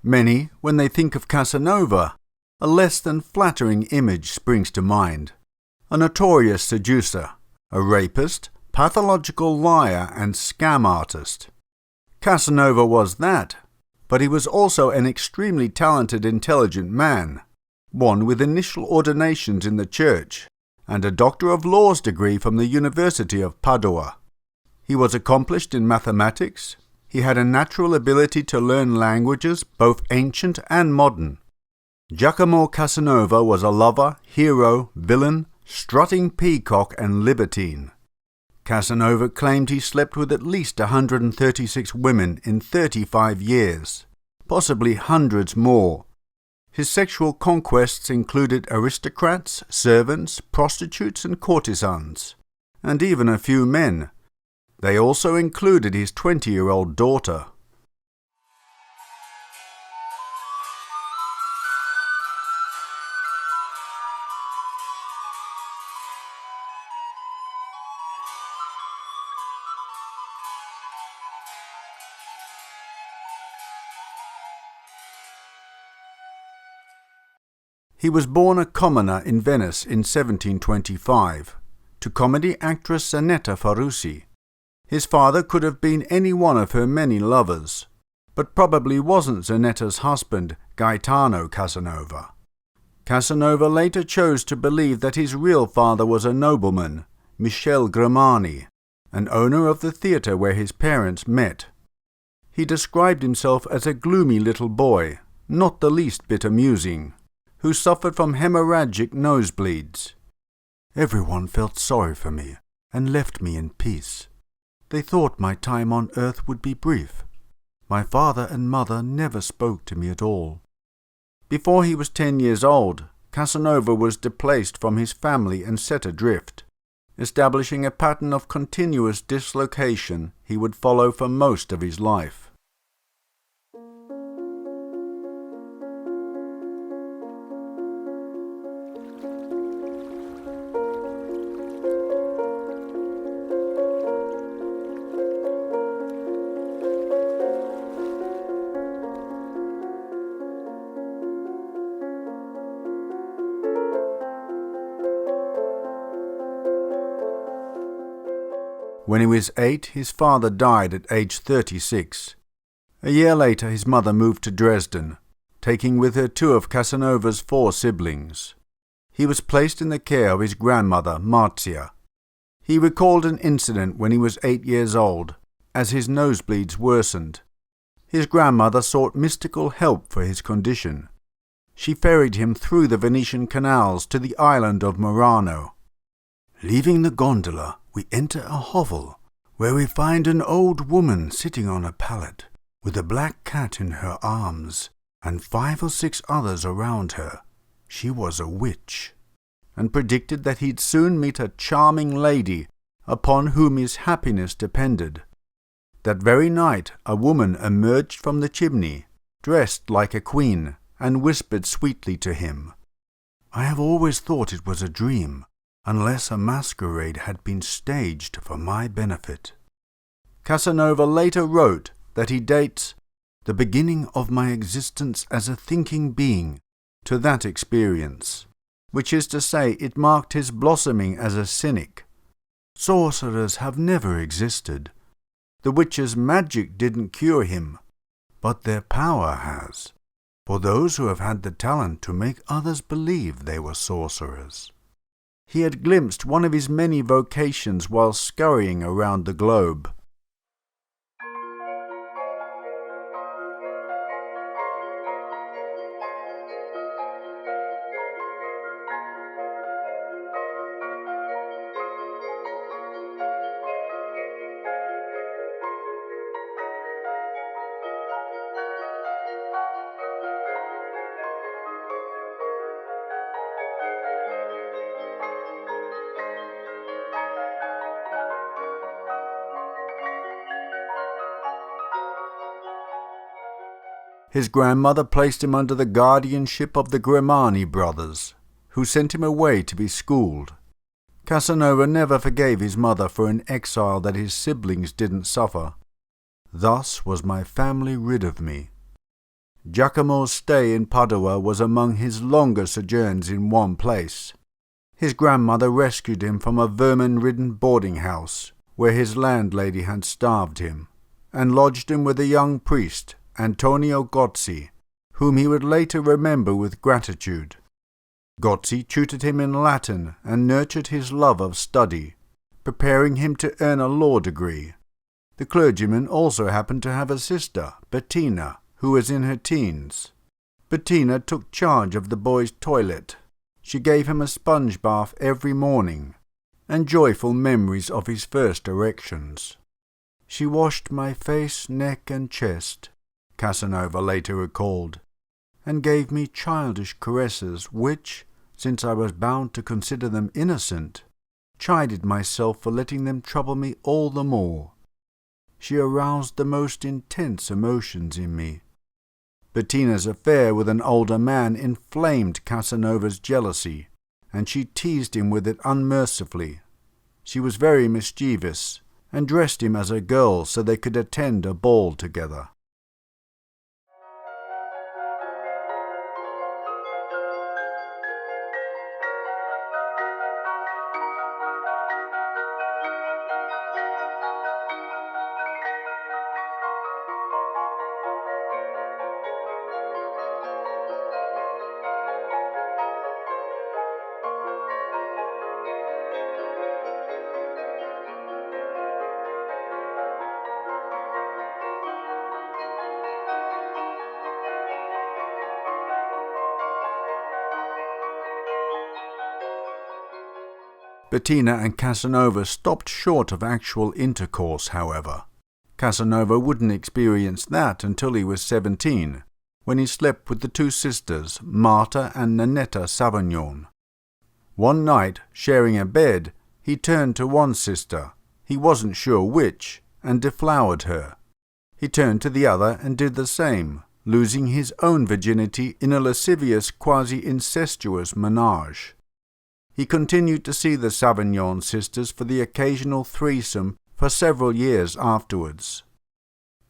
Many, when they think of Casanova, a less than flattering image springs to mind. A notorious seducer, a rapist, pathological liar and scam artist. Casanova was that, but he was also an extremely talented, intelligent man, one with initial ordinations in the church, and a Doctor of Laws degree from the University of Padua. He was accomplished in mathematics. He had a natural ability to learn languages, both ancient and modern. Giacomo Casanova was a lover, hero, villain, strutting peacock and libertine. Casanova claimed he slept with at least 136 women in 35 years, possibly hundreds more. His sexual conquests included aristocrats, servants, prostitutes and courtesans, and even a few men. They also included his 20-year-old daughter. He was born a commoner in Venice in 1725, to comedy actress Zanetta Farusi. His father could have been any one of her many lovers, but probably wasn't Zanetta's husband, Gaetano Casanova. Casanova later chose to believe that his real father was a nobleman, Michel Grimani, an owner of the theatre where his parents met. He described himself as a gloomy little boy, not the least bit amusing, who suffered from hemorrhagic nosebleeds. Everyone felt sorry for me and left me in peace. They thought my time on earth would be brief. My father and mother never spoke to me at all. Before he was 10 years old, Casanova was displaced from his family and set adrift, establishing a pattern of continuous dislocation he would follow for most of his life. When he was 8, his father died at age 36. A year later, his mother moved to Dresden, taking with her 2 of Casanova's 4 siblings. He was placed in the care of his grandmother, Marzia. He recalled an incident when he was 8 years old, as his nosebleeds worsened. His grandmother sought mystical help for his condition. She ferried him through the Venetian canals to the island of Murano. Leaving the gondola, we enter a hovel, where we find an old woman sitting on a pallet, with a black cat in her arms, and 5 or 6 others around her. She was a witch, and predicted that he'd soon meet a charming lady, upon whom his happiness depended. That very night a woman emerged from the chimney, dressed like a queen, and whispered sweetly to him, "I have always thought it was a dream, unless a masquerade had been staged for my benefit." Casanova later wrote that he dates the beginning of my existence as a thinking being to that experience, which is to say it marked his blossoming as a cynic. Sorcerers have never existed. The witch's magic didn't cure him, but their power has, for those who have had the talent to make others believe they were sorcerers. He had glimpsed one of his many vocations while scurrying around the globe. His grandmother placed him under the guardianship of the Grimani brothers, who sent him away to be schooled. Casanova never forgave his mother for an exile that his siblings didn't suffer. Thus was my family rid of me. Giacomo's stay in Padua was among his longer sojourns in one place. His grandmother rescued him from a vermin-ridden boarding house, where his landlady had starved him, and lodged him with a young priest, Antonio Gozzi, whom he would later remember with gratitude. Gozzi tutored him in Latin and nurtured his love of study, preparing him to earn a law degree. The clergyman also happened to have a sister, Bettina, who was in her teens. Bettina took charge of the boy's toilet. She gave him a sponge bath every morning, and joyful memories of his first erections. She washed my face, neck, and chest, Casanova later recalled, and gave me childish caresses which, since I was bound to consider them innocent, chided myself for letting them trouble me all the more. She aroused the most intense emotions in me. Bettina's affair with an older man inflamed Casanova's jealousy, and she teased him with it unmercifully. She was very mischievous, and dressed him as a girl so they could attend a ball together. Bettina and Casanova stopped short of actual intercourse, however. Casanova wouldn't experience that until he was 17, when he slept with the two sisters, Marta and Nanetta Savagnon. One night, sharing a bed, he turned to one sister, he wasn't sure which, and deflowered her. He turned to the other and did the same, losing his own virginity in a lascivious, quasi-incestuous menage. He continued to see the Savagnon sisters for the occasional threesome for several years afterwards.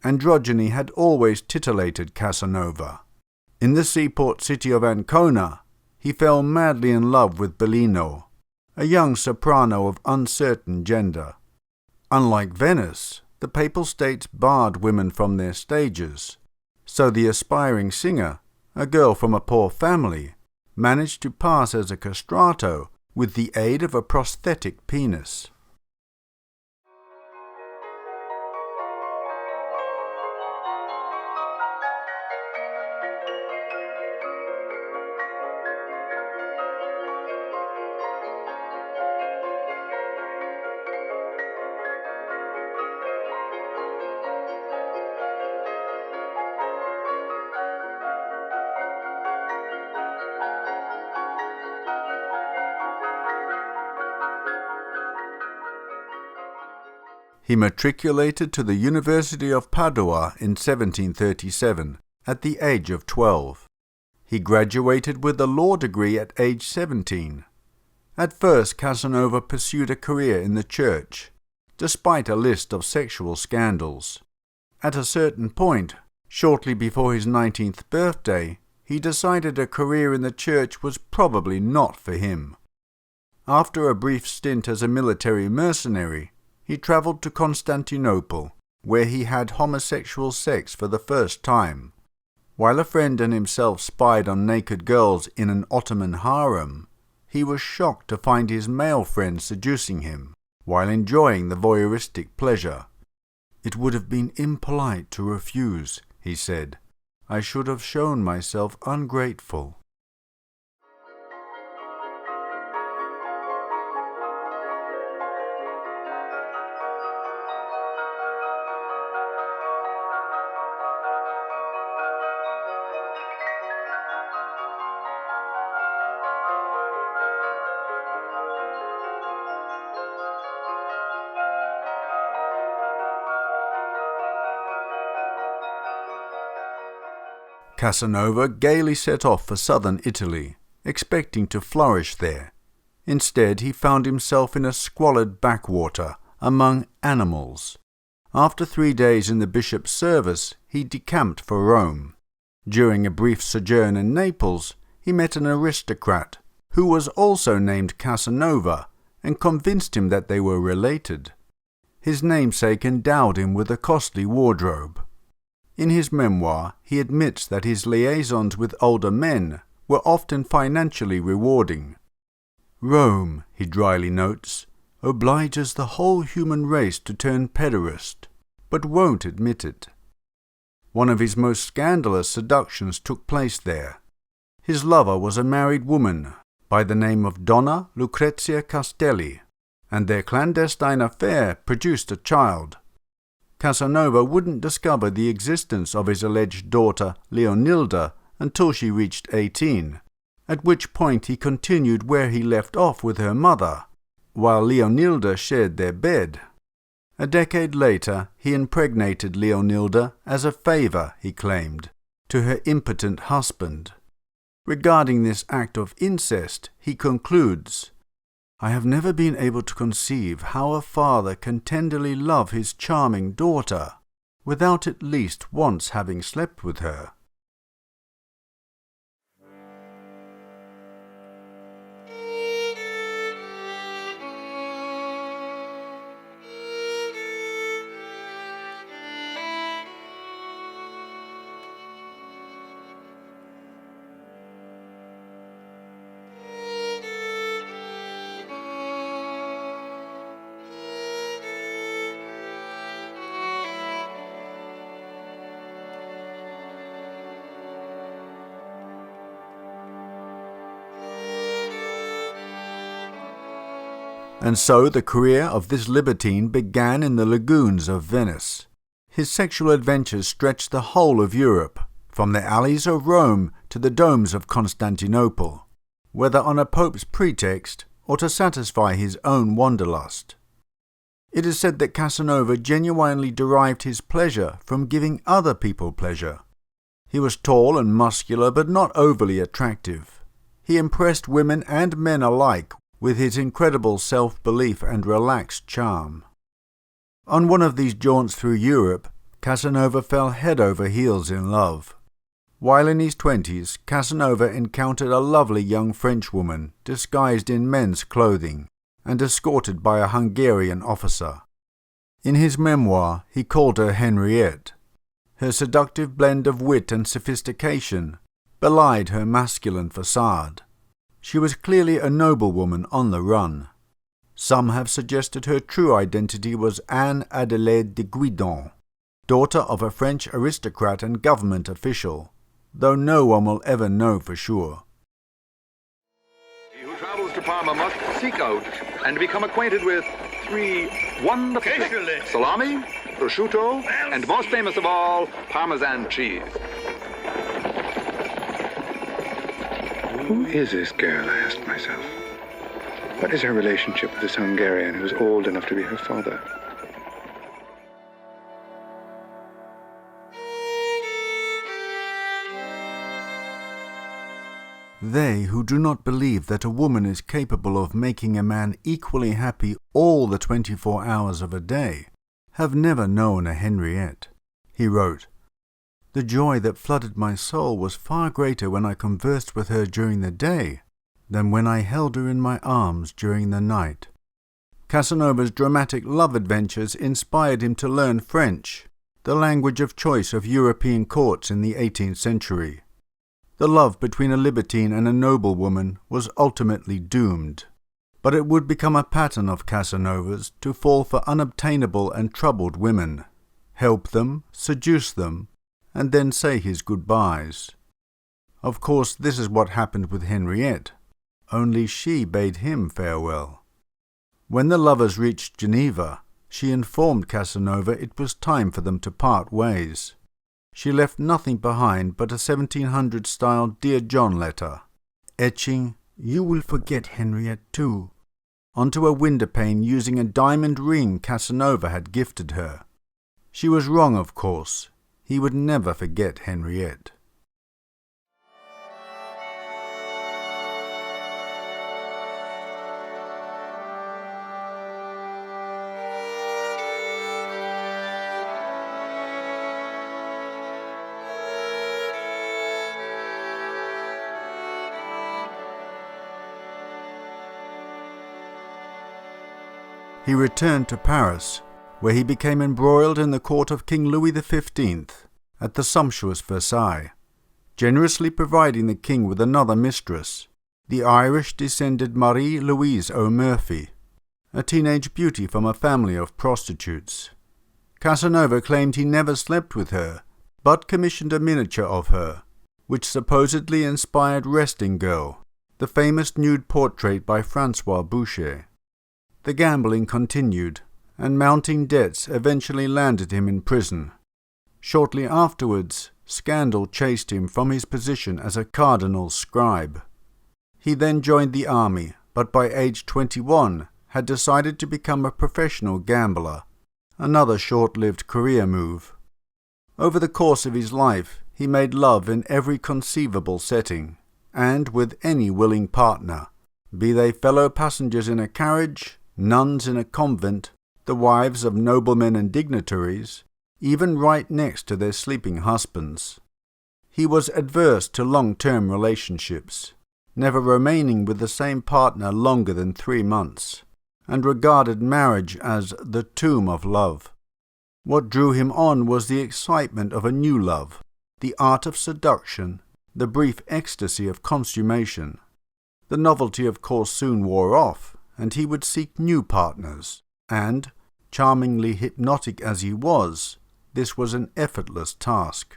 Androgyny had always titillated Casanova. In the seaport city of Ancona, he fell madly in love with Bellino, a young soprano of uncertain gender. Unlike Venice, the Papal States barred women from their stages, so the aspiring singer, a girl from a poor family, managed to pass as a castrato with the aid of a prosthetic penis. He matriculated to the University of Padua in 1737, at the age of 12. He graduated with a law degree at age 17. At first, Casanova pursued a career in the church, despite a list of sexual scandals. At a certain point, shortly before his 19th birthday, he decided a career in the church was probably not for him. After a brief stint as a military mercenary, he travelled to Constantinople, where he had homosexual sex for the first time. While a friend and himself spied on naked girls in an Ottoman harem, he was shocked to find his male friend seducing him, while enjoying the voyeuristic pleasure. "It would have been impolite to refuse," he said. "I should have shown myself ungrateful." Casanova gaily set off for southern Italy, expecting to flourish there. Instead, he found himself in a squalid backwater among animals. After 3 days in the bishop's service, he decamped for Rome. During a brief sojourn in Naples, he met an aristocrat who was also named Casanova and convinced him that they were related. His namesake endowed him with a costly wardrobe. In his memoir, he admits that his liaisons with older men were often financially rewarding. Rome, he dryly notes, obliges the whole human race to turn pederast, but won't admit it. One of his most scandalous seductions took place there. His lover was a married woman by the name of Donna Lucrezia Castelli, and their clandestine affair produced a child. Casanova wouldn't discover the existence of his alleged daughter Leonilda until she reached 18, at which point he continued where he left off with her mother, while Leonilda shared their bed. A decade later, he impregnated Leonilda as a favor, he claimed, to her impotent husband. Regarding this act of incest, he concludes, "I have never been able to conceive how a father can tenderly love his charming daughter, without at least once having slept with her." And so the career of this libertine began in the lagoons of Venice. His sexual adventures stretched the whole of Europe, from the alleys of Rome to the domes of Constantinople, whether on a pope's pretext or to satisfy his own wanderlust. It is said that Casanova genuinely derived his pleasure from giving other people pleasure. He was tall and muscular but not overly attractive. He impressed women and men alike with his incredible self-belief and relaxed charm. On one of these jaunts through Europe, Casanova fell head over heels in love. While in his 20s, Casanova encountered a lovely young Frenchwoman disguised in men's clothing and escorted by a Hungarian officer. In his memoir, he called her Henriette. Her seductive blend of wit and sophistication belied her masculine facade. She was clearly a noblewoman on the run. Some have suggested her true identity was Anne Adelaide de Guidon, daughter of a French aristocrat and government official, though no one will ever know for sure. He who travels to Parma must seek out and become acquainted with 3 wonderful things: salami, prosciutto, and most famous of all, Parmesan cheese. Who is this girl, I asked myself. What is her relationship with this Hungarian who is old enough to be her father? They who do not believe that a woman is capable of making a man equally happy all the 24 hours of a day have never known a Henriette. He wrote, "The joy that flooded my soul was far greater when I conversed with her during the day than when I held her in my arms during the night." Casanova's dramatic love adventures inspired him to learn French, the language of choice of European courts in the 18th century. The love between a libertine and a noblewoman was ultimately doomed, but it would become a pattern of Casanova's to fall for unobtainable and troubled women, help them, seduce them, and then say his goodbyes. Of course, this is what happened with Henriette, only she bade him farewell. When the lovers reached Geneva, she informed Casanova it was time for them to part ways. She left nothing behind but a 1700-style Dear John letter, etching, "You will forget Henriette too," onto a windowpane using a diamond ring Casanova had gifted her. She was wrong, of course. He would never forget Henriette. he returned to Paris, where he became embroiled in the court of King Louis XV at the sumptuous Versailles, generously providing the king with another mistress, the Irish-descended Marie-Louise O'Murphy, a teenage beauty from a family of prostitutes. Casanova claimed he never slept with her, but commissioned a miniature of her, which supposedly inspired Resting Girl, the famous nude portrait by Francois Boucher. The gambling continued, and mounting debts eventually landed him in prison. Shortly afterwards, scandal chased him from his position as a cardinal's scribe. He then joined the army, but by age 21 had decided to become a professional gambler, another short-lived career move. Over the course of his life, he made love in every conceivable setting, and with any willing partner, be they fellow passengers in a carriage, nuns in a convent, the wives of noblemen and dignitaries, even right next to their sleeping husbands. He was adverse to long-term relationships, never remaining with the same partner longer than 3 months, and regarded marriage as the tomb of love. What drew him on was the excitement of a new love, the art of seduction, the brief ecstasy of consummation. The novelty of course soon wore off, and he would seek new partners, and, charmingly hypnotic as he was, this was an effortless task.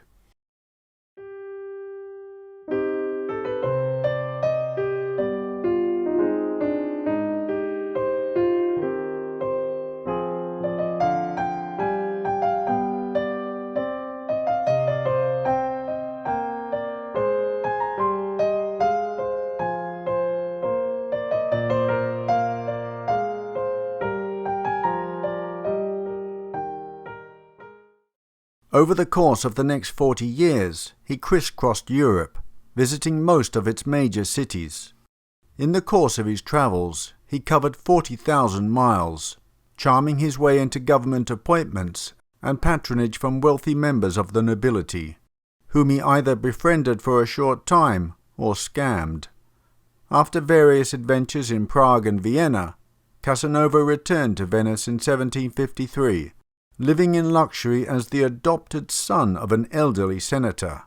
Over the course of the next 40 years, he crisscrossed Europe, visiting most of its major cities. In the course of his travels, he covered 40,000 miles, charming his way into government appointments and patronage from wealthy members of the nobility, whom he either befriended for a short time or scammed. After various adventures in Prague and Vienna, Casanova returned to Venice in 1753, living in luxury as the adopted son of an elderly senator,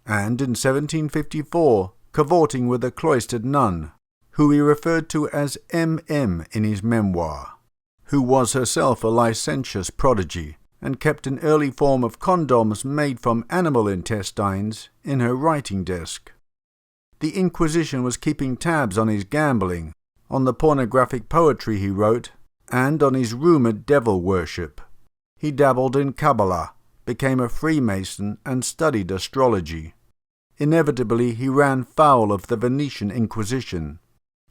and in 1754 cavorting with a cloistered nun, who he referred to as M.M. in his memoir, who was herself a licentious prodigy, and kept an early form of condoms made from animal intestines in her writing desk. The Inquisition was keeping tabs on his gambling, on the pornographic poetry he wrote, and on his rumoured devil worship. He dabbled in Kabbalah, became a Freemason, and studied astrology. Inevitably he ran foul of the Venetian Inquisition.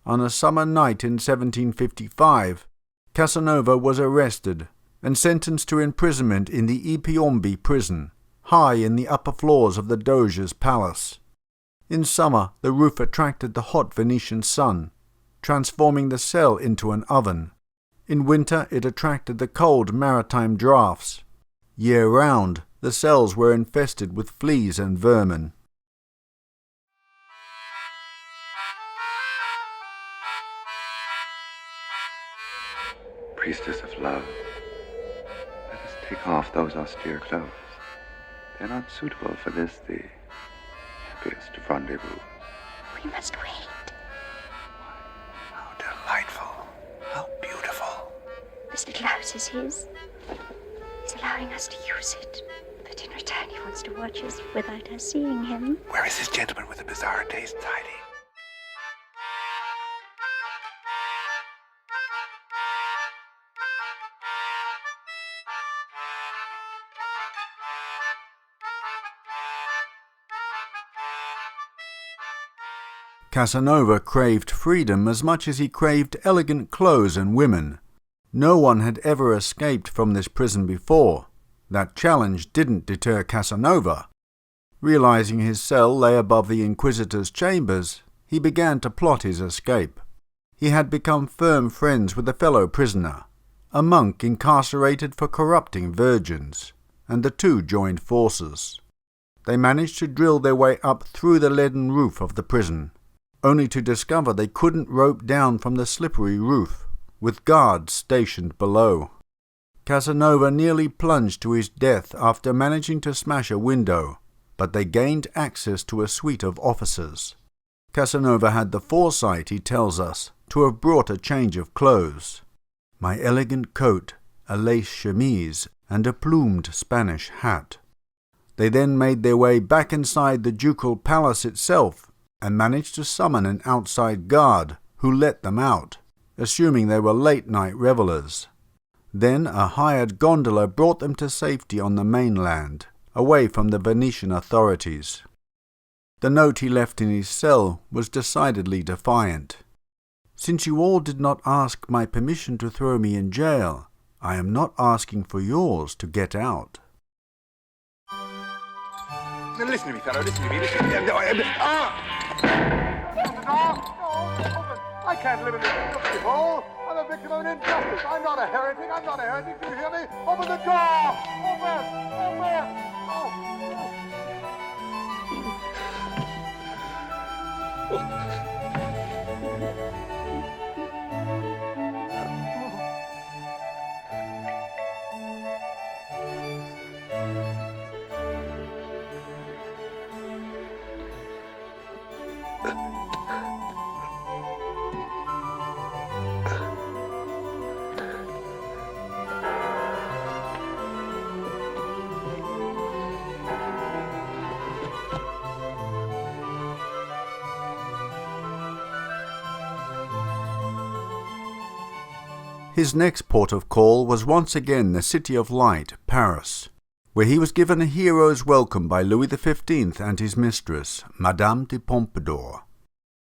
On a summer night in 1755, Casanova was arrested and sentenced to imprisonment in the Ipiombi prison, high in the upper floors of the Doge's palace. In summer, the roof attracted the hot Venetian sun, transforming the cell into an oven. In winter, it attracted the cold maritime draughts. Year-round, the cells were infested with fleas and vermin. Priestess of love, let us take off those austere clothes. They're not suitable for this, the happiest of rendezvous. We must wait. How delightful. How beautiful. This little house is his. He's allowing us to use it. But in return, he wants to watch us without us seeing him. Where is this gentleman with the bizarre tastes hiding? Casanova craved freedom as much as he craved elegant clothes and women. No one had ever escaped from this prison before. That challenge didn't deter Casanova. Realizing his cell lay above the Inquisitor's chambers, he began to plot his escape. He had become firm friends with a fellow prisoner, a monk incarcerated for corrupting virgins, and the two joined forces. They managed to drill their way up through the leaden roof of the prison, only to discover they couldn't rope down from the slippery roof, with guards stationed below. Casanova nearly plunged to his death after managing to smash a window, but they gained access to a suite of officers. Casanova had the foresight, he tells us, to have brought a change of clothes. My elegant coat, a lace chemise, and a plumed Spanish hat. They then made their way back inside the ducal palace itself and managed to summon an outside guard who let them out, assuming they were late-night revelers. Then a hired gondola brought them to safety on the mainland, away from the Venetian authorities. The note he left in his cell was decidedly defiant. Since you all did not ask my permission to throw me in jail, I am not asking for yours to get out. Now listen to me, fellow, listen to me, listen to me. I can't live in this filthy hole. I'm a victim of an injustice. I'm not a heretic. I'm not a heretic. Do you hear me? Open the door! Open! His next port of call was once again the City of Light, Paris, where he was given a hero's welcome by Louis XV and his mistress, Madame de Pompadour.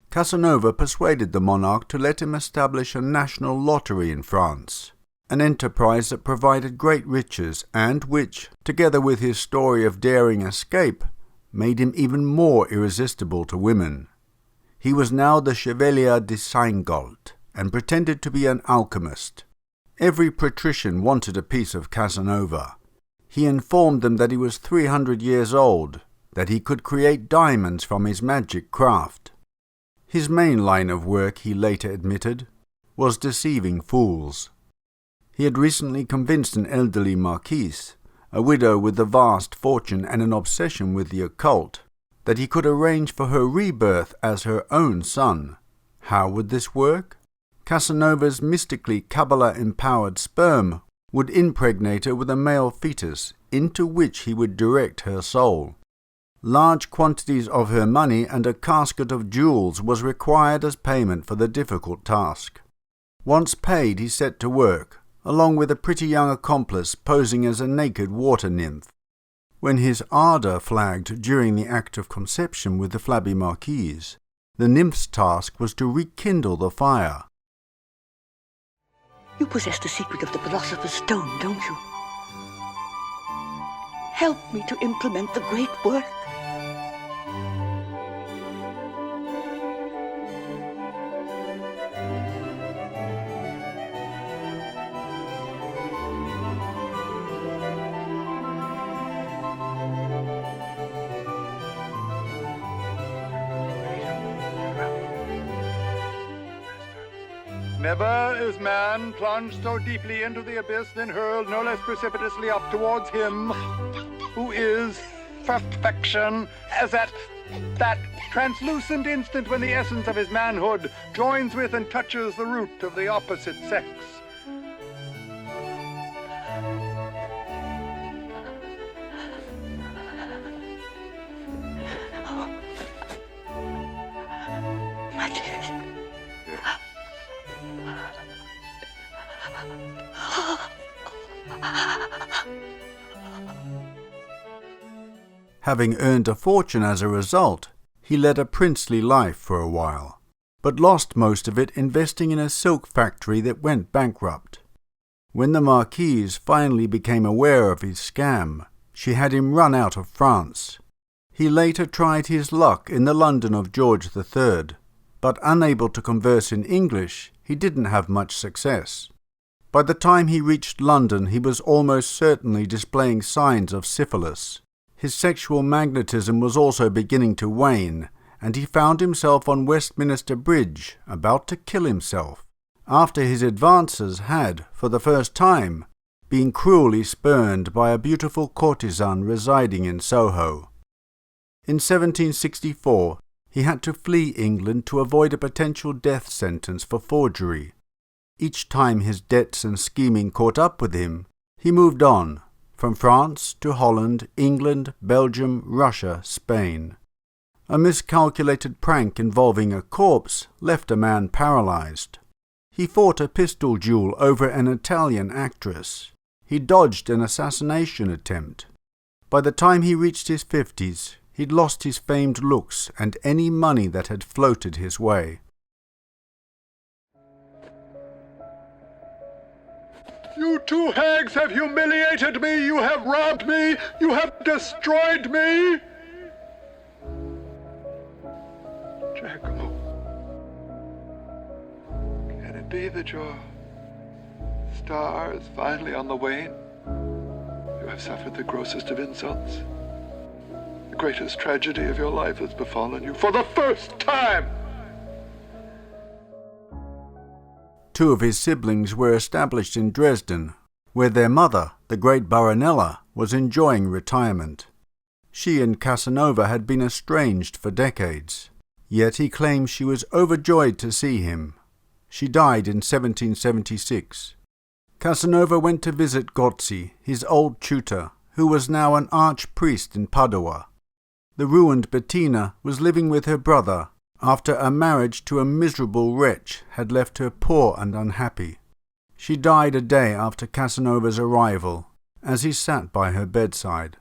Casanova persuaded the monarch to let him establish a national lottery in France, an enterprise that provided great riches and which, together with his story of daring escape, made him even more irresistible to women. He was now the Chevalier de Saint-Galt, and pretended to be an alchemist. Every patrician wanted a piece of Casanova. He informed them that he was 300 years old, that he could create diamonds from his magic craft. His main line of work, he later admitted, was deceiving fools. He had recently convinced an elderly marquise, a widow with a vast fortune and an obsession with the occult, that he could arrange for her rebirth as her own son. How would this work? Casanova's mystically Kabbalah-empowered sperm would impregnate her with a male fetus into which he would direct her soul. Large quantities of her money and a casket of jewels was required as payment for the difficult task. Once paid, he set to work, along with a pretty young accomplice posing as a naked water nymph. When his ardour flagged during the act of conception with the flabby marquise, the nymph's task was to rekindle the fire. You possess the secret of the Philosopher's Stone, don't you? Help me to implement the great work. Never is man plunged so deeply into the abyss, then hurled no less precipitously up towards him who is perfection, as that translucent instant when the essence of his manhood joins with and touches the root of the opposite sex. My dear. Having earned a fortune as a result, he led a princely life for a while, but lost most of it investing in a silk factory that went bankrupt. When the marquise finally became aware of his scam, she had him run out of France. He later tried his luck in the London of George III, but unable to converse in English, he didn't have much success. By the time he reached London, he was almost certainly displaying signs of syphilis. His sexual magnetism was also beginning to wane, and he found himself on Westminster Bridge, about to kill himself, after his advances had, for the first time, been cruelly spurned by a beautiful courtesan residing in Soho. In 1764, he had to flee England to avoid a potential death sentence for forgery. Each time his debts and scheming caught up with him, he moved on, from France to Holland, England, Belgium, Russia, Spain. A miscalculated prank involving a corpse left a man paralyzed. He fought a pistol duel over an Italian actress. He dodged an assassination attempt. By the time he reached his 50s, he'd lost his famed looks and any money that had floated his way. You two hags have humiliated me, you have robbed me, you have destroyed me! Giacomo, can it be that your star is finally on the wane? You have suffered the grossest of insults. The greatest tragedy of your life has befallen you for the first time! Two of his siblings were established in Dresden, where their mother, the great Baronella, was enjoying retirement. She and Casanova had been estranged for decades, yet he claims she was overjoyed to see him. She died in 1776. Casanova went to visit Gozzi, his old tutor, who was now an archpriest in Padua. The ruined Bettina was living with her brother, after a marriage to a miserable wretch had left her poor and unhappy. She died a day after Casanova's arrival, as he sat by her bedside.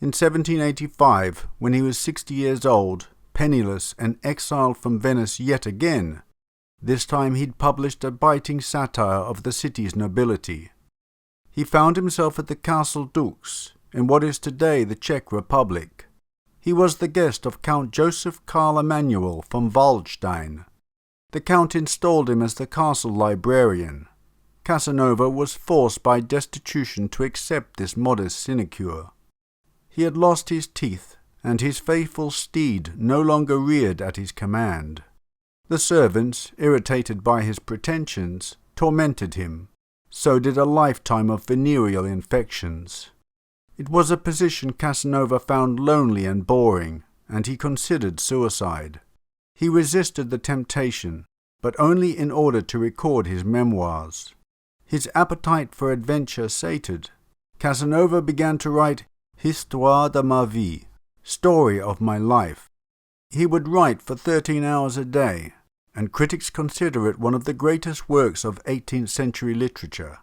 In 1785, when he was 60 years old, penniless and exiled from Venice yet again, this time he'd published a biting satire of the city's nobility. He found himself at the Castle Dux, in what is today the Czech Republic. He was the guest of Count Joseph Karl Emanuel von Waldstein. The Count installed him as the castle librarian. Casanova was forced by destitution to accept this modest sinecure. He had lost his teeth, and his faithful steed no longer reared at his command. The servants, irritated by his pretensions, tormented him. So did a lifetime of venereal infections. It was a position Casanova found lonely and boring, and he considered suicide. He resisted the temptation, but only in order to record his memoirs. His appetite for adventure sated, Casanova began to write Histoire de ma vie, Story of my life. He would write for 13 hours a day, and critics consider it one of the greatest works of 18th century literature.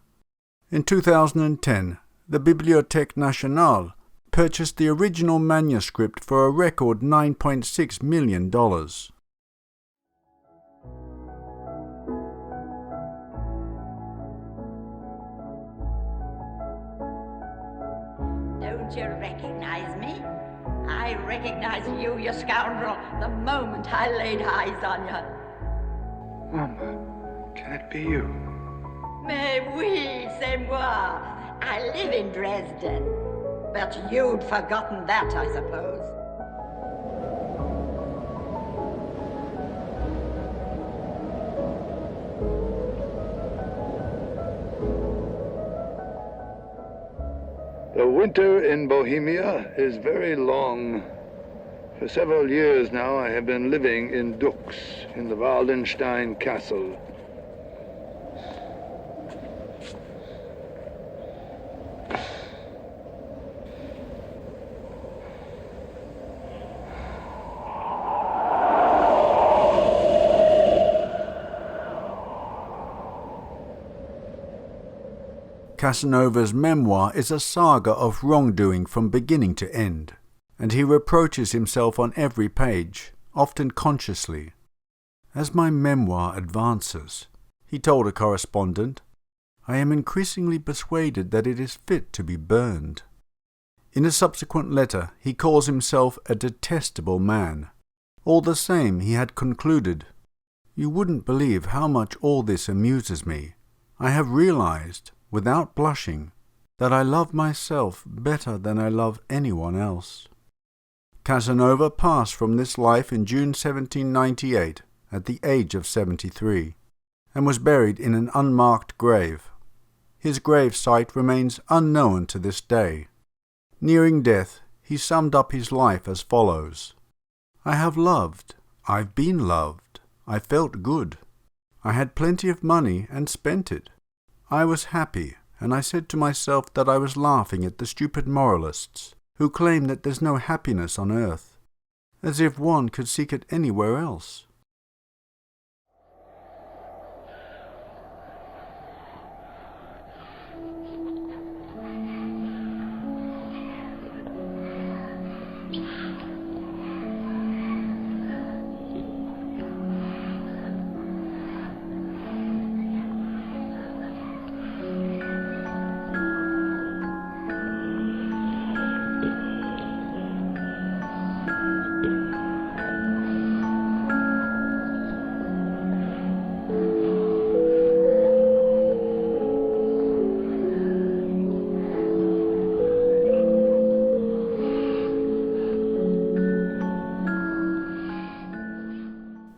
In 2010, the Bibliothèque Nationale purchased the original manuscript for a record $9.6 million. Don't you recognize me? I recognize you, you scoundrel, the moment I laid eyes on you. Mama, can it be you? Mais oui, c'est moi. I live in Dresden. But you'd forgotten that, I suppose. The winter in Bohemia is very long. For several years now I have been living in Dux, in the Waldenstein Castle. Casanova's memoir is a saga of wrongdoing from beginning to end, and he reproaches himself on every page, often consciously. As my memoir advances, he told a correspondent, I am increasingly persuaded that it is fit to be burned. In a subsequent letter, he calls himself a detestable man. All the same, he had concluded, You wouldn't believe how much all this amuses me. I have realized, without blushing, that I love myself better than I love anyone else. Casanova passed from this life in June 1798 at the age of 73. and was buried in an unmarked grave. His grave site remains unknown to this day. Nearing death, he summed up his life as follows: "I have loved, I've been loved, I felt good. I had plenty of money and spent it. I was happy, and I said to myself that I was laughing at the stupid moralists who claim that there's no happiness on earth, as if one could seek it anywhere else."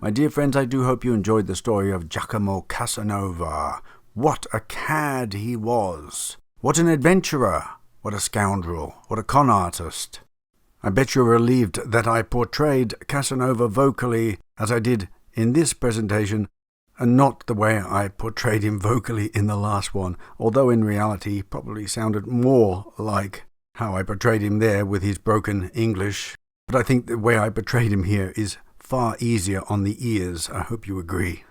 My dear friends, I do hope you enjoyed the story of Giacomo Casanova. What a cad he was! What an adventurer! What a scoundrel! What a con artist! I bet you're relieved that I portrayed Casanova vocally as I did in this presentation, and not the way I portrayed him vocally in the last one, although in reality he probably sounded more like how I portrayed him there with his broken English. But I think the way I portrayed him here is far easier on the ears. I hope you agree.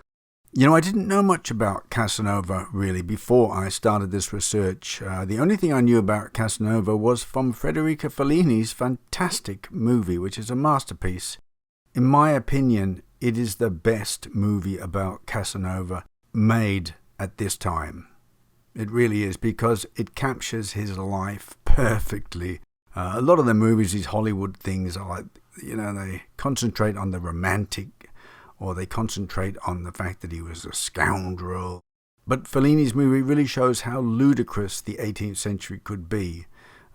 You know, I didn't know much about Casanova really before I started this research. The only thing I knew about Casanova was from Federico Fellini's fantastic movie, which is a masterpiece. In my opinion, it is the best movie about Casanova made at this time. It really is, because it captures his life perfectly. A lot of the movies, these Hollywood things, are like, they concentrate on the romantic, or they concentrate on the fact that he was a scoundrel. But Fellini's movie really shows how ludicrous the 18th century could be.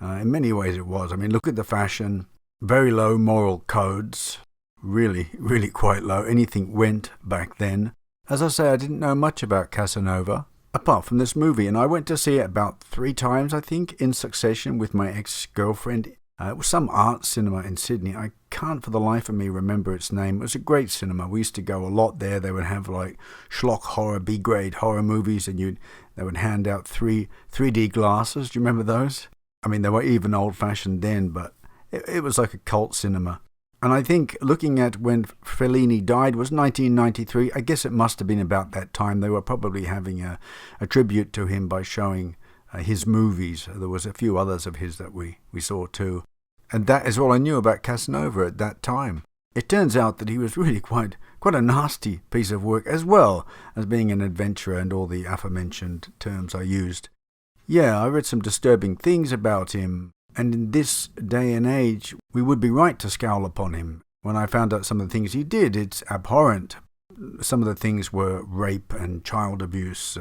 In many ways it was. I mean, look at the fashion, very low moral codes, really, really quite low. Anything went back then. As I say, I didn't know much about Casanova, apart from this movie, and I went to see it about 3 times, I think, in succession with my ex-girlfriend. It was some art cinema in Sydney. I can't for the life of me remember its name. It was a great cinema. We used to go a lot there. They would have like schlock horror, B-grade horror movies, and they would hand out 3D glasses. Do you remember those? I mean, they were even old-fashioned then, but it was like a cult cinema. And I think looking at when Fellini died was 1993. I guess it must have been about that time. They were probably having a tribute to him by showing his movies. There was a few others of his that we saw too. And that is all I knew about Casanova at that time. It turns out that he was really quite a nasty piece of work, as well as being an adventurer and all the aforementioned terms I used. Yeah, I read some disturbing things about him, and in this day and age, we would be right to scowl upon him. When I found out some of the things he did, it's abhorrent. Some of the things were rape and child abuse.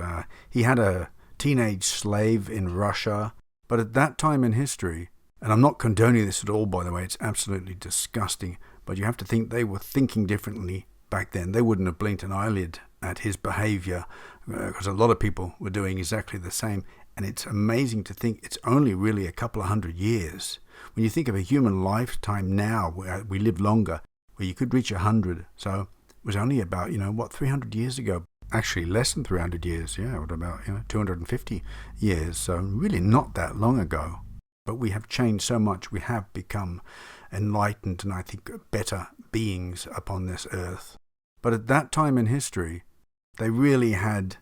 He had a teenage slave in Russia. But at that time in history, and I'm not condoning this at all, by the way, it's absolutely disgusting, but you have to think they were thinking differently back then. They wouldn't have blinked an eyelid at his behavior, because a lot of people were doing exactly the same. And it's amazing to think it's only really a couple of 100 years. When you think of a human lifetime now, where we live longer, where you could reach 100. So it was only about, 300 years ago. Actually, less than 300 years, what about 250 years, so really not that long ago. But we have changed so much, we have become enlightened and I think better beings upon this earth. But at that time in history, they really had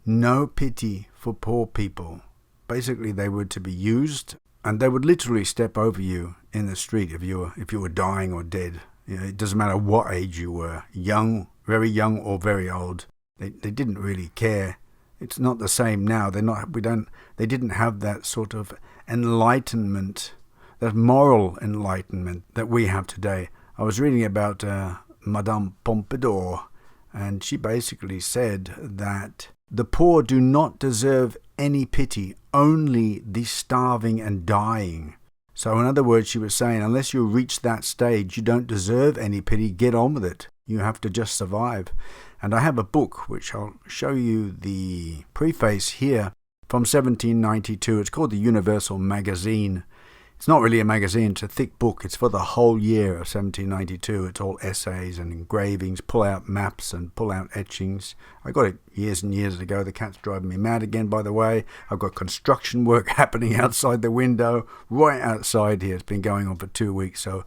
no pity for poor people. Basically, they were to be used, and they would literally step over you in the street if you were dying or dead. It doesn't matter what age you were, young, very young, or very old. They didn't really care. It's not the same now. They didn't have that sort of enlightenment, that moral enlightenment that we have today. I was reading about Madame Pompadour, and she basically said that the poor do not deserve any pity, only the starving and dying. So in other words, she was saying, unless you reach that stage, you don't deserve any pity, get on with it. You have to just survive. And I have a book, which I'll show you the preface here, from 1792. It's called the Universal Magazine. It's not really a magazine, it's a thick book. It's for the whole year of 1792. It's all essays and engravings, pull-out maps and pull-out etchings. I got it years and years ago. The cat's driving me mad again, by the way. I've got construction work happening outside the window, right outside here. It's been going on for 2 weeks, so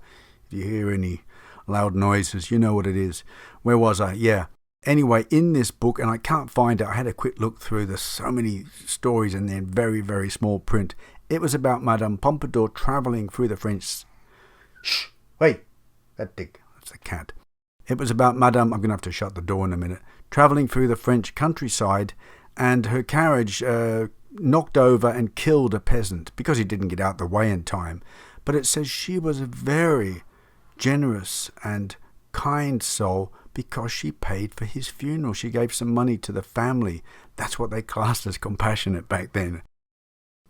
if you hear any loud noises, you know what it is. Where was I? Yeah. Anyway, in this book, and I can't find it, I had a quick look through. There's so many stories in there in very, very small print. It was about Madame Pompadour travelling through the French... Shh! Wait! That's the cat. It was about Madame... I'm going to have to shut the door in a minute. Travelling through the French countryside, and her carriage knocked over and killed a peasant because he didn't get out the way in time. But it says she was a very generous and kind soul because she paid for his funeral. She gave some money to the family. That's what they classed as compassionate back then.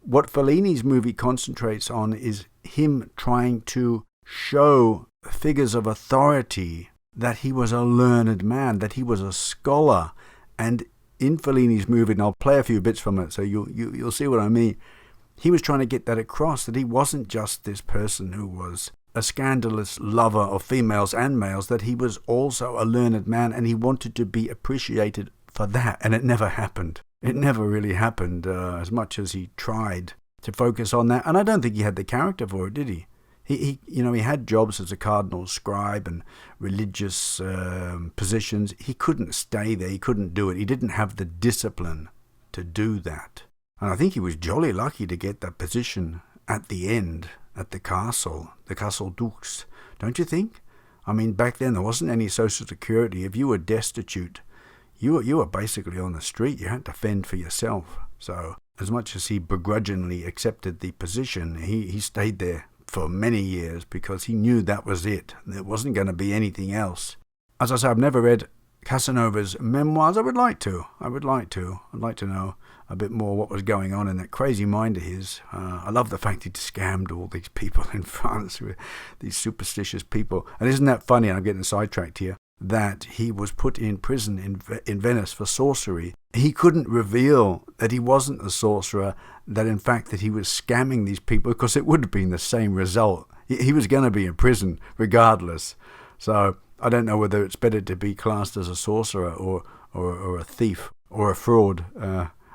What Fellini's movie concentrates on is him trying to show figures of authority that he was a learned man, that he was a scholar. And in Fellini's movie, and I'll play a few bits from it so you'll see what I mean, he was trying to get that across, that he wasn't just this person who was a scandalous lover of females and males, that he was also a learned man, and he wanted to be appreciated for that. And it never happened. It never really happened, as much as he tried to focus on that. And I don't think he had the character for it, did he? He had jobs as a cardinal scribe and religious positions. He couldn't stay there. He couldn't do it. He didn't have the discipline to do that. And I think he was jolly lucky to get that position at the end at the Castle Dux. Don't you think? I mean, back then there wasn't any social security. If you were destitute, you were basically on the street. You had to fend for yourself. So as much as he begrudgingly accepted the position, he stayed there for many years because he knew that was it. There wasn't going to be anything else. As I say, I've never read Casanova's memoirs. I would like to. I'd like to know a bit more what was going on in that crazy mind of his. I love the fact he scammed all these people in France, with these superstitious people. And isn't that funny? I'm getting sidetracked here. That he was put in prison in Venice for sorcery. He couldn't reveal that he wasn't a sorcerer, that in fact that he was scamming these people, because it would have been the same result. He was going to be in prison regardless. So I don't know whether it's better to be classed as a sorcerer or a thief or a fraud.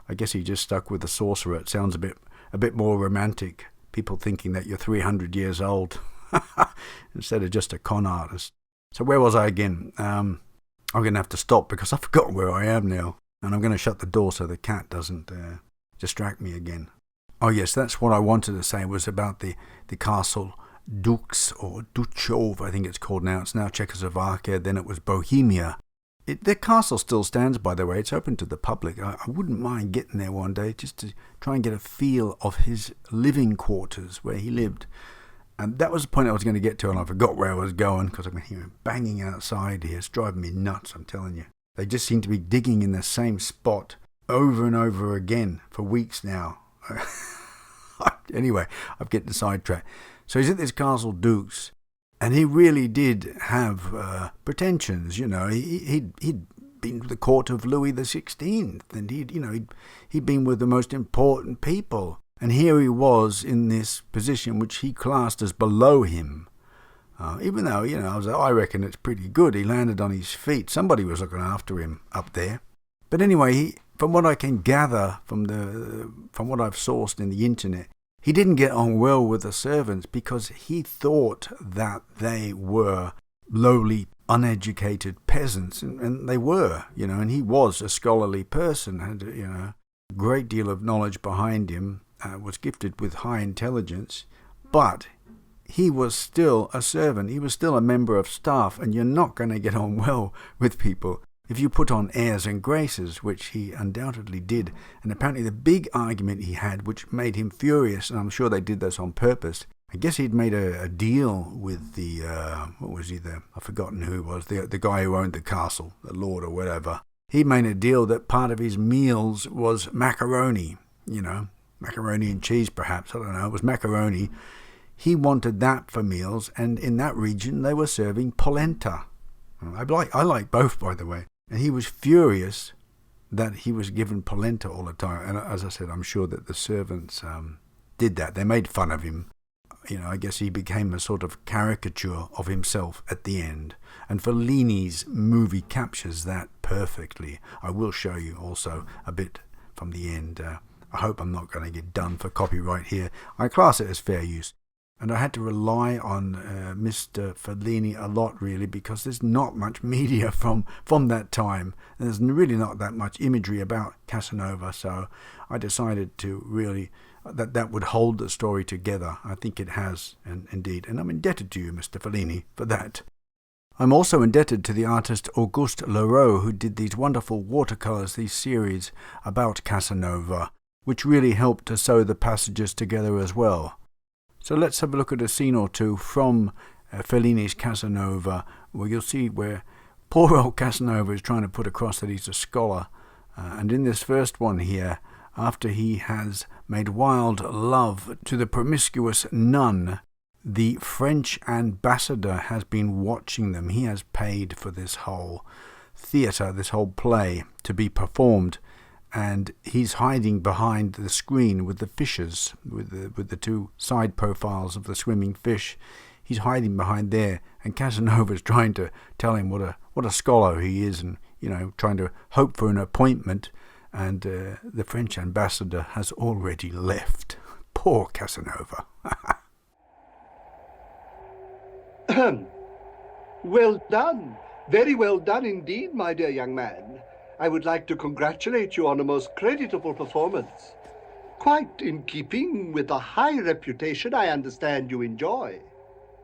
I guess he just stuck with the sorcerer. It sounds a bit more romantic. People thinking that you're 300 years old instead of just a con artist. So where was I again? I'm going to have to stop because I've forgotten where I am now. And I'm going to shut the door so the cat doesn't distract me again. Oh yes, that's what I wanted to say, was about the Castle Dux, or Duchov, I think it's called now. It's now Czechoslovakia, then it was Bohemia. The castle still stands, by the way. It's open to the public. I wouldn't mind getting there one day just to try and get a feel of his living quarters, where he lived. And that was the point I was going to get to, and I forgot where I was going because I can hear him banging outside here. It's driving me nuts, I'm telling you. They just seem to be digging in the same spot over and over again for weeks now. Anyway, I'm getting sidetracked. So he's at this Castle Dux, and he really did have pretensions. You know, he'd been to the court of Louis XVI, and he'd been with the most important people. And here he was in this position which he classed as below him. Even though, I reckon it's pretty good. He landed on his feet. Somebody was looking after him up there. But anyway, from what I can gather from what I've sourced in the internet, he didn't get on well with the servants because he thought that they were lowly, uneducated peasants, and they were, and he was a scholarly person, had a great deal of knowledge behind him. Was gifted with high intelligence, but he was still a servant. He was still a member of staff, and you're not going to get on well with people if you put on airs and graces, which he undoubtedly did. And apparently the big argument he had, which made him furious, and I'm sure they did this on purpose, I guess he'd made a deal with the, I've forgotten who he was, the guy who owned the castle, the lord or whatever. He made a deal that part of his meals was macaroni, macaroni and cheese perhaps, I don't know, it was macaroni. He wanted that for meals, and in that region they were serving polenta. I like both, by the way. And he was furious that he was given polenta all the time. And as I said, I'm sure that the servants did that. They made fun of him. I guess he became a sort of caricature of himself at the end. And Fellini's movie captures that perfectly. I will show you also a bit from the end. I hope I'm not going to get done for copyright here. I class it as fair use. And I had to rely on Mr. Fellini a lot, really, because there's not much media from that time. And there's really not that much imagery about Casanova. So I decided to really... that would hold the story together. I think it has, and indeed. And I'm indebted to you, Mr. Fellini, for that. I'm also indebted to the artist Auguste Leroux, who did these wonderful watercolours, these series about Casanova, which really helped to sew the passages together as well. So let's have a look at a scene or two from Fellini's Casanova, where you'll see where poor old Casanova is trying to put across that he's a scholar. And in this first one here, after he has made wild love to the promiscuous nun, the French ambassador has been watching them. He has paid for this whole theatre, this whole play, to be performed, and he's hiding behind the screen with the fishes, with the two side profiles of the swimming fish. He's hiding behind there, and Casanova's trying to tell him what a scholar he is, and trying to hope for an appointment. And the French ambassador has already left. Poor Casanova. Well done. Very well done indeed, my dear young man. I would like to congratulate you on a most creditable performance. Quite in keeping with the high reputation I understand you enjoy.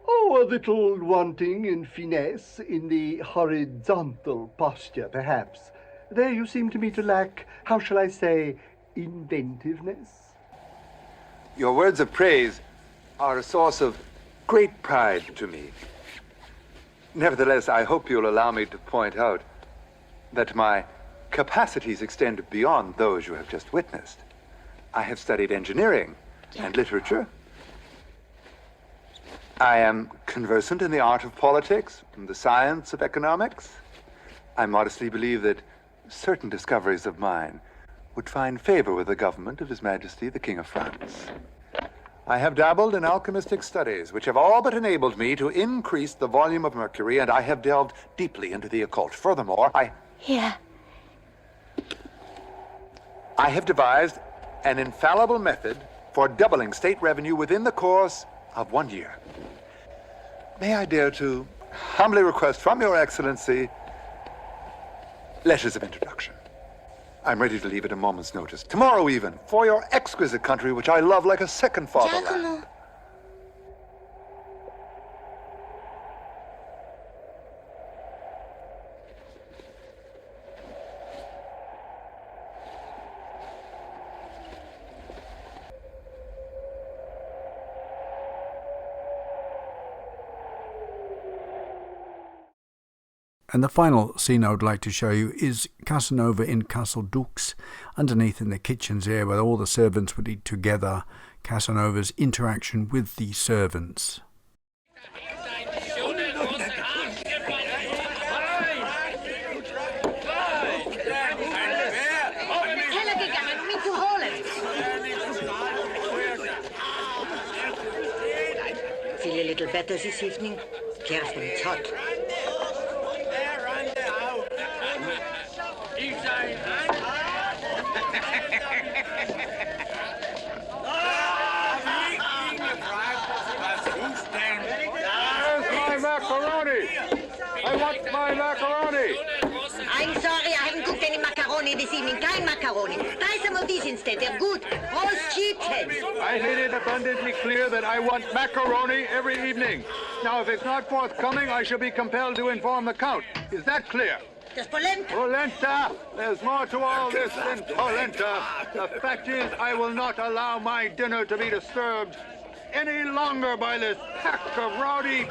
Oh, a little wanting in finesse in the horizontal posture, perhaps. There you seem to me to lack, how shall I say, inventiveness. Your words of praise are a source of great pride to me. Nevertheless, I hope you'll allow me to point out that my capacities extend beyond those you have just witnessed. I have studied engineering and literature. I am conversant in the art of politics and the science of economics. I modestly believe that certain discoveries of mine would find favor with the government of His Majesty the King of France. I have dabbled in alchemistic studies, which have all but enabled me to increase the volume of mercury, and I have delved deeply into the occult. Furthermore, I have devised an infallible method for doubling state revenue within the course of 1 year. May I dare to humbly request from Your Excellency letters of introduction. I'm ready to leave at a moment's notice. Tomorrow even, for your exquisite country, which I love like a second fatherland. And the final scene I would like to show you is Casanova in Castle Dux, underneath in the kitchens there where all the servants would eat together, Casanova's interaction with the servants. Feel a little better this evening? Careful, it's hot. I want my macaroni! I'm sorry, I haven't cooked any macaroni this evening. Kein macaroni. Try some of these instead. They're good. Roast sheepheads. I made it abundantly clear that I want macaroni every evening. Now, if it's not forthcoming, I shall be compelled to inform the Count. Is that clear? There's polenta. Polenta! There's more to all this than polenta. The fact is, I will not allow my dinner to be disturbed any longer by this pack of rowdy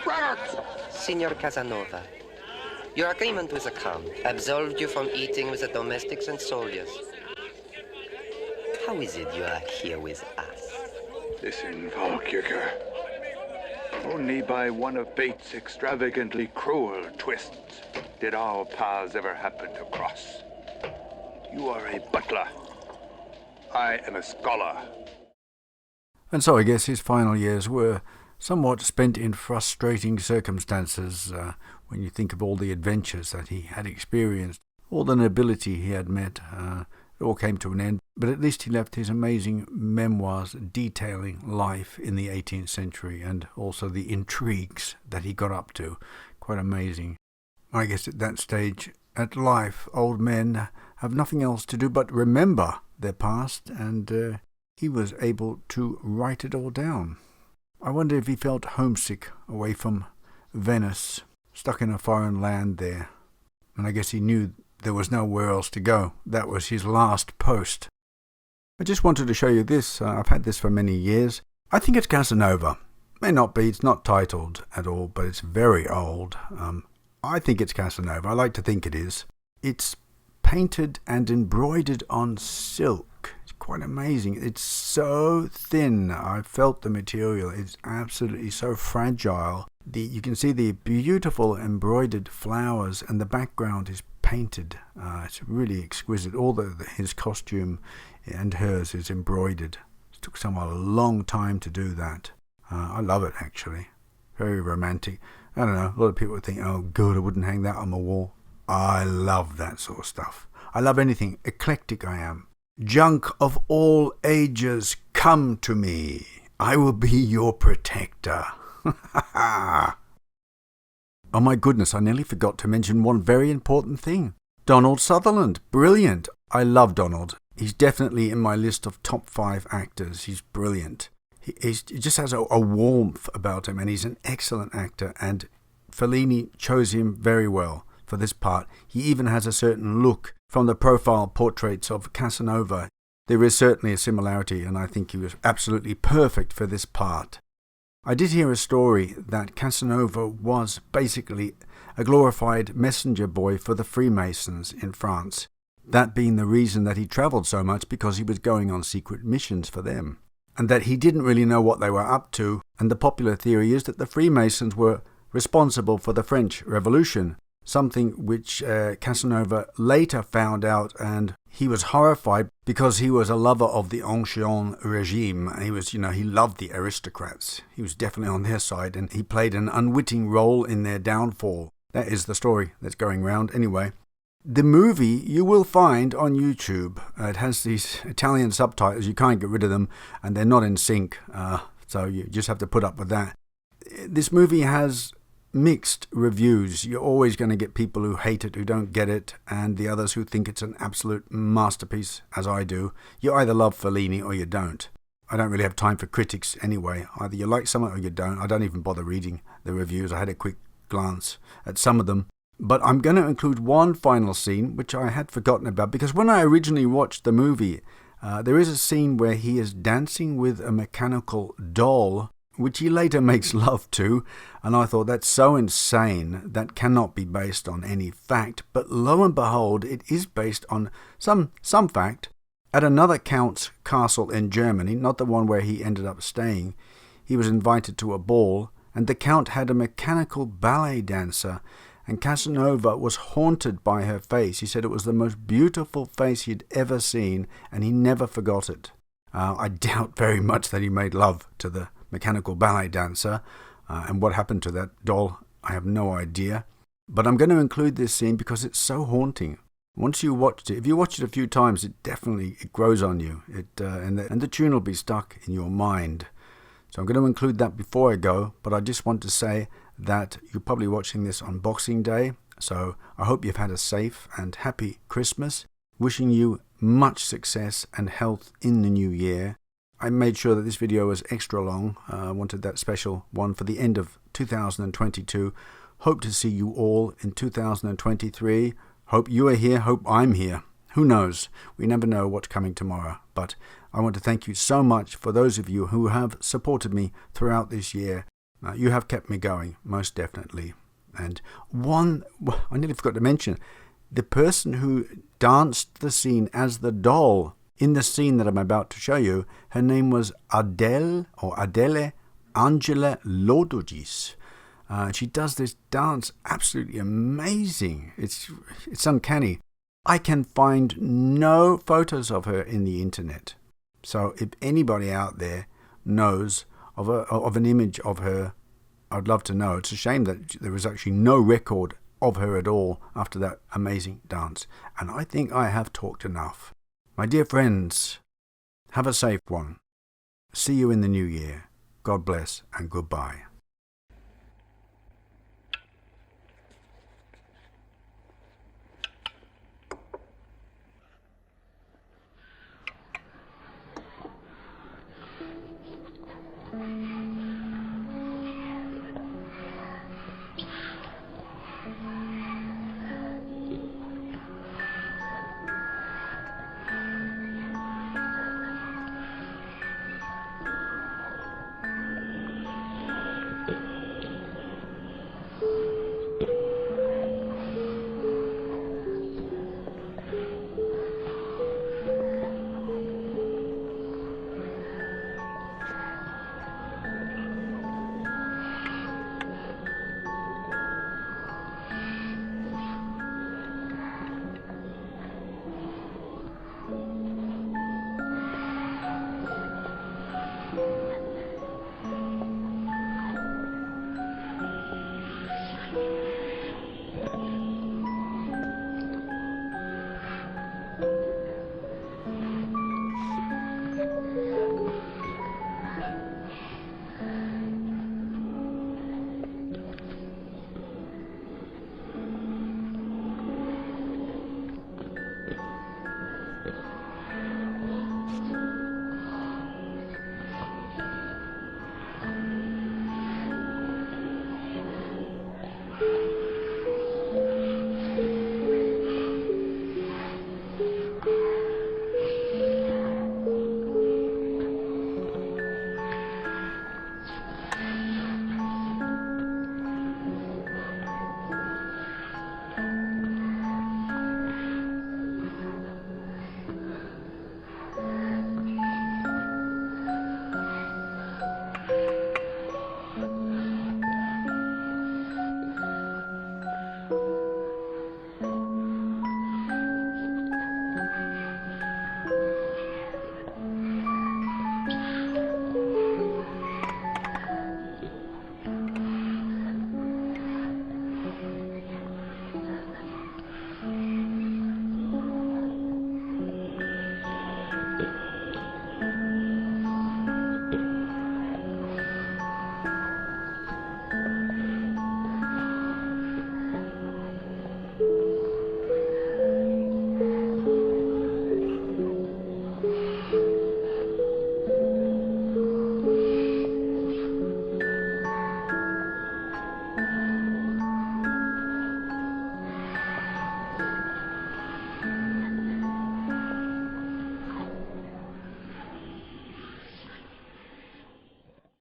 brats. Signor Casanova, your agreement with the Count absolved you from eating with the domestics and soldiers. How is it you are here with us? Listen, Volkircher. Only by one of fate's extravagantly cruel twists did our paths ever happen to cross. You are a butler. I am a scholar. And so I guess his final years were somewhat spent in frustrating circumstances when you think of all the adventures that he had experienced, all the nobility he had met. It all came to an end, but at least he left his amazing memoirs detailing life in the 18th century and also the intrigues that he got up to. Quite amazing. I guess at that stage at life, old men have nothing else to do but remember their past, and he was able to write it all down. I wonder if he felt homesick away from Venice, stuck in a foreign land there, and I guess he knew there was nowhere else to go. That was his last post. I just wanted to show you this. I've had this for many years. I think it's Casanova. May not be, it's not titled at all, but it's very old. I think it's Casanova. I like to think it is. It's painted and embroidered on silk. It's quite amazing. It's so thin. I felt the material. It's absolutely so fragile. You can see the beautiful embroidered flowers, and the background is painted. It's really exquisite. All his costume and hers is embroidered. It took someone a long time to do that. I love it, actually. Very romantic. I don't know, a lot of people would think, oh good, I wouldn't hang that on my wall. I love that sort of stuff. I love anything. Eclectic I am. Junk of all ages, come to me. I will be your protector. Oh my goodness, I nearly forgot to mention one very important thing. Donald Sutherland. Brilliant. I love Donald. He's definitely in my list of top 5 actors. He's brilliant. He just has a warmth about him, and he's an excellent actor, and Fellini chose him very well for this part. He even has a certain look from the profile portraits of Casanova. There is certainly a similarity, and I think he was absolutely perfect for this part. I did hear a story that Casanova was basically a glorified messenger boy for the Freemasons in France, that being the reason that he travelled so much, because he was going on secret missions for them, and that he didn't really know what they were up to, and the popular theory is that the Freemasons were responsible for the French Revolution, something which Casanova later found out, and he was horrified because he was a lover of the Ancien regime. He loved the aristocrats. He was definitely on their side, and he played an unwitting role in their downfall. That is the story that's going round. Anyway, the movie you will find on YouTube. It has these Italian subtitles. You can't get rid of them, and they're not in sync, so you just have to put up with that. This movie has mixed reviews. You're always going to get people who hate it, who don't get it, and the others who think it's an absolute masterpiece, as I do. You either love Fellini or you don't. I don't really have time for critics anyway. Either you like something or you don't. I don't even bother reading the reviews. I had a quick glance at some of them. But I'm going to include one final scene, which I had forgotten about, because when I originally watched the movie, there is a scene where he is dancing with a mechanical doll, which he later makes love to, and I thought that's so insane, that cannot be based on any fact. But lo and behold, it is based on some fact. At another count's castle in Germany, not the one where he ended up staying, he was invited to a ball, and the count had a mechanical ballet dancer, and Casanova was haunted by her face. He said it was the most beautiful face he'd ever seen, and he never forgot it. I doubt very much that he made love to the mechanical ballet dancer, and what happened to that doll, I have no idea. But I'm going to include this scene because it's so haunting. Once you watched it, if you watch it a few times, it grows on you. And the tune will be stuck in your mind. So I'm going to include that before I go, but I just want to say that you're probably watching this on Boxing Day, so I hope you've had a safe and happy Christmas. Wishing you much success and health in the new year. I made sure that this video was extra long. I wanted that special one for the end of 2022. Hope to see you all in 2023. Hope you are here. Hope I'm here. Who knows? We never know what's coming tomorrow. But I want to thank you so much for those of you who have supported me throughout this year. You have kept me going, most definitely. And I nearly forgot to mention, the person who danced the scene as the doll in the scene that I'm about to show you, her name was Adele Angela Lodogis. She does this dance absolutely amazing. It's uncanny. I can find no photos of her in the internet. So if anybody out there knows of an image of her, I'd love to know. It's a shame that there was actually no record of her at all after that amazing dance. And I think I have talked enough. My dear friends, have a safe one. See you in the new year. God bless and goodbye.